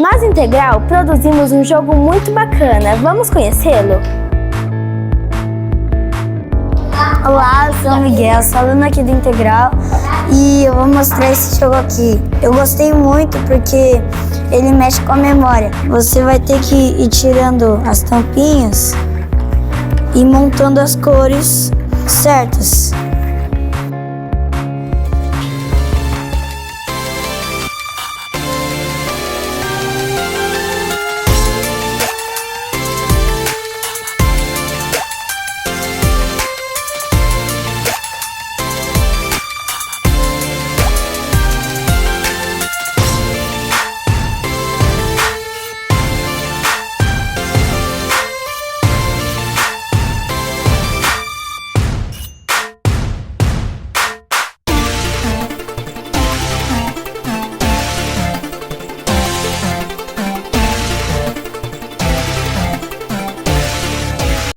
Nós, Integral, produzimos um jogo muito bacana. Vamos conhecê-lo? Olá, eu sou o Miguel, sou aluno aqui do Integral e eu vou mostrar esse jogo aqui. Eu gostei muito porque ele mexe com a memória. Você vai ter que ir tirando as tampinhas e montando as cores certas.